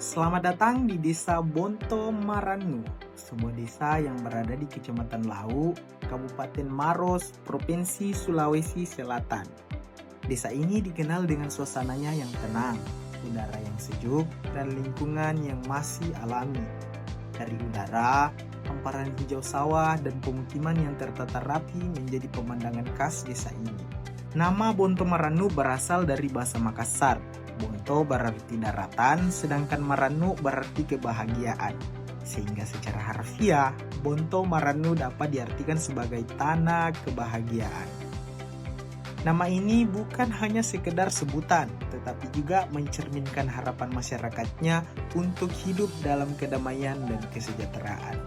Selamat datang di Desa Bonto Maranu, sebuah desa yang berada di Kecamatan Lau, Kabupaten Maros, Provinsi Sulawesi Selatan. Desa ini dikenal dengan suasananya yang tenang, udara yang sejuk, dan lingkungan yang masih alami. Dari udara, hamparan hijau sawah dan pemukiman yang tertata rapi menjadi pemandangan khas desa ini. Nama Bonto Maranu berasal dari bahasa Makassar. Bonto berarti daratan, sedangkan Maranu berarti kebahagiaan. Sehingga secara harfiah, Bonto Maranu dapat diartikan sebagai tanah kebahagiaan. Nama ini bukan hanya sekedar sebutan, tetapi juga mencerminkan harapan masyarakatnya untuk hidup dalam kedamaian dan kesejahteraan.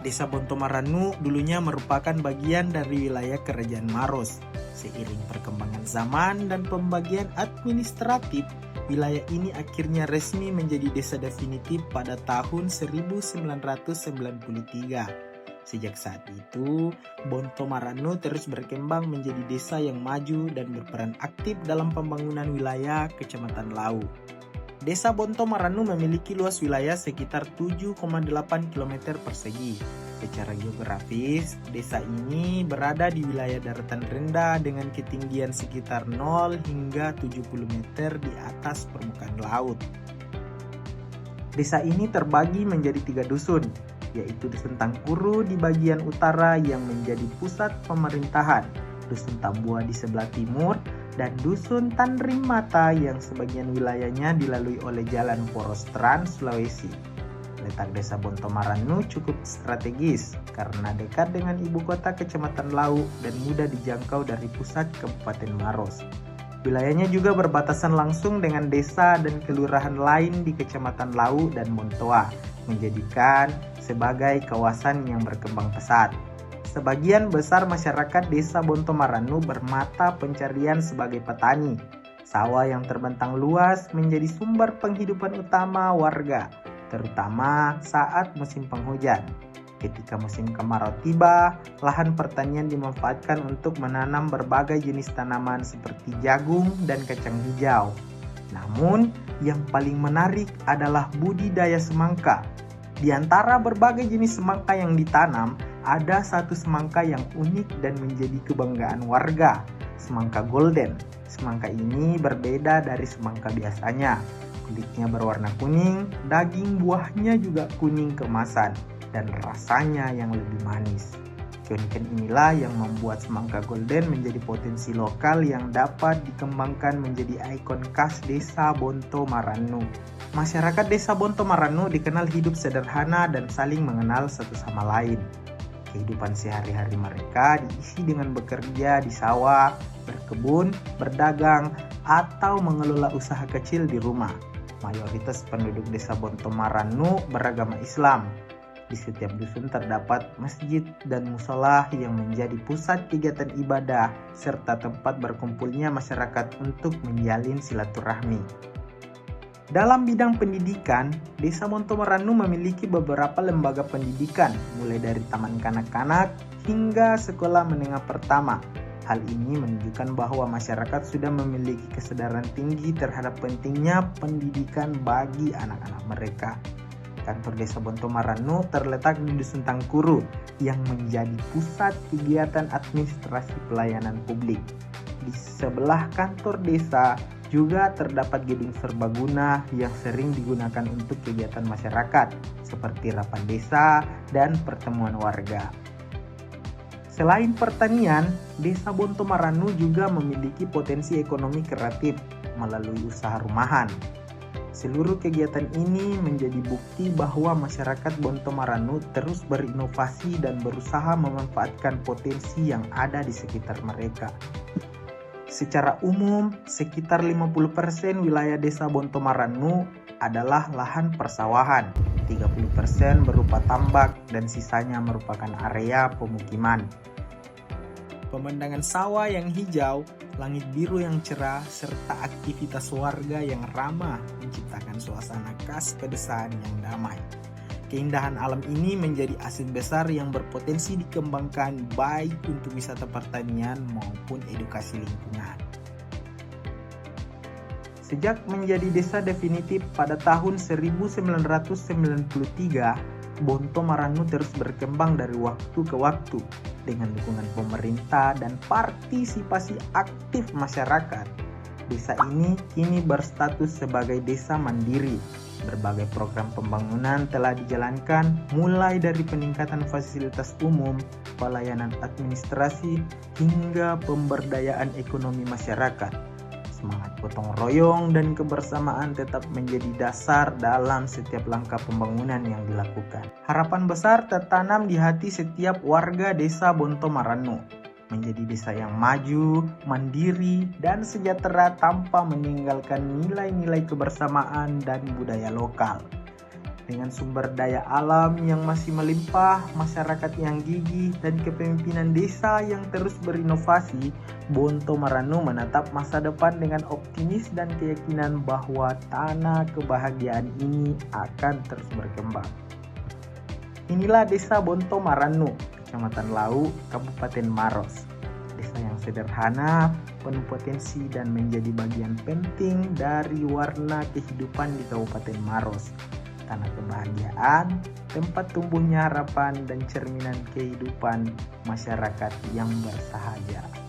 Desa Bonto Maranu dulunya merupakan bagian dari wilayah Kerajaan Maros. Seiring perkembangan zaman dan pembagian administratif, wilayah ini akhirnya resmi menjadi desa definitif pada tahun 1993. Sejak saat itu, Bonto Maranu terus berkembang menjadi desa yang maju dan berperan aktif dalam pembangunan wilayah Kecamatan Lau. Desa Bonto Maranu memiliki luas wilayah sekitar 7,8 km persegi. Secara geografis, desa ini berada di wilayah daratan rendah dengan ketinggian sekitar 0 hingga 70 meter di atas permukaan laut. Desa ini terbagi menjadi 3 dusun, yaitu Dusun Tangkuru di bagian utara yang menjadi pusat pemerintahan, Dusun Tambua di sebelah timur, dan Dusun Tanrim Mata yang sebagian wilayahnya dilalui oleh Jalan Poros Trans Sulawesi. Letak Desa Bonto Maranu cukup strategis karena dekat dengan ibu kota Kecamatan Lau dan mudah dijangkau dari pusat Kabupaten Maros. Wilayahnya juga berbatasan langsung dengan desa dan kelurahan lain di Kecamatan Lau dan Montoa, menjadikan sebagai kawasan yang berkembang pesat. Sebagian besar masyarakat Desa Bonto Maranu bermata pencarian sebagai petani. Sawah yang terbentang luas menjadi sumber penghidupan utama warga, terutama saat musim penghujan. Ketika musim kemarau tiba, lahan pertanian dimanfaatkan untuk menanam berbagai jenis tanaman seperti jagung dan kacang hijau. Namun, yang paling menarik adalah budidaya semangka. Di antara berbagai jenis semangka yang ditanam, ada satu semangka yang unik dan menjadi kebanggaan warga, semangka golden. Semangka ini berbeda dari semangka biasanya. Kulitnya berwarna kuning, daging buahnya juga kuning keemasan, dan rasanya yang lebih manis. Keunikan inilah yang membuat semangka golden menjadi potensi lokal yang dapat dikembangkan menjadi ikon khas Desa Bonto Maranu. Masyarakat Desa Bonto Maranu dikenal hidup sederhana dan saling mengenal satu sama lain. Kehidupan sehari-hari mereka diisi dengan bekerja di sawah, berkebun, berdagang, atau mengelola usaha kecil di rumah. Mayoritas penduduk Desa Bonto Maranu beragama Islam. Di setiap dusun terdapat masjid dan musola yang menjadi pusat kegiatan ibadah serta tempat berkumpulnya masyarakat untuk menjalin silaturahmi. Dalam bidang pendidikan, Desa Bonto Maranu memiliki beberapa lembaga pendidikan, mulai dari taman kanak-kanak hingga sekolah menengah pertama. Hal ini menunjukkan bahwa masyarakat sudah memiliki kesadaran tinggi terhadap pentingnya pendidikan bagi anak-anak mereka. Kantor Desa Bonto Maranu terletak di Dusun Tangkuru yang menjadi pusat kegiatan administrasi pelayanan publik. Di sebelah kantor desa juga terdapat gedung serbaguna yang sering digunakan untuk kegiatan masyarakat seperti rapat desa dan pertemuan warga. Selain pertanian, Desa Bonto Maranu juga memiliki potensi ekonomi kreatif melalui usaha rumahan. Seluruh kegiatan ini menjadi bukti bahwa masyarakat Bonto Maranu terus berinovasi dan berusaha memanfaatkan potensi yang ada di sekitar mereka. Secara umum, sekitar 50% wilayah Desa Bonto Maranu adalah lahan persawahan, 30% berupa tambak, dan sisanya merupakan area pemukiman. Pemandangan sawah yang hijau, langit biru yang cerah, serta aktivitas warga yang ramah menciptakan suasana khas pedesaan yang damai. Keindahan alam ini menjadi aset besar yang berpotensi dikembangkan baik untuk wisata pertanian maupun edukasi lingkungan. Sejak menjadi desa definitif pada tahun 1993, Bonto Maranu terus berkembang dari waktu ke waktu dengan dukungan pemerintah dan partisipasi aktif masyarakat. Desa ini kini berstatus sebagai desa mandiri. Berbagai program pembangunan telah dijalankan, mulai dari peningkatan fasilitas umum, pelayanan administrasi, hingga pemberdayaan ekonomi masyarakat. Semangat gotong royong dan kebersamaan tetap menjadi dasar dalam setiap langkah pembangunan yang dilakukan. Harapan besar tertanam di hati setiap warga desa Bonto Maranu, menjadi desa yang maju, mandiri, dan sejahtera tanpa meninggalkan nilai-nilai kebersamaan dan budaya lokal. Dengan sumber daya alam yang masih melimpah, masyarakat yang gigih, dan kepemimpinan desa yang terus berinovasi, Bonto Maranu menatap masa depan dengan optimis dan keyakinan bahwa tanah kebahagiaan ini akan terus berkembang. Inilah Desa Bonto Maranu, Kecamatan Lau, Kabupaten Maros. Desa yang sederhana, penuh potensi, dan menjadi bagian penting dari warna kehidupan di Kabupaten Maros. Tanah kebahagiaan, tempat tumbuhnya harapan dan cerminan kehidupan masyarakat yang bersahaja.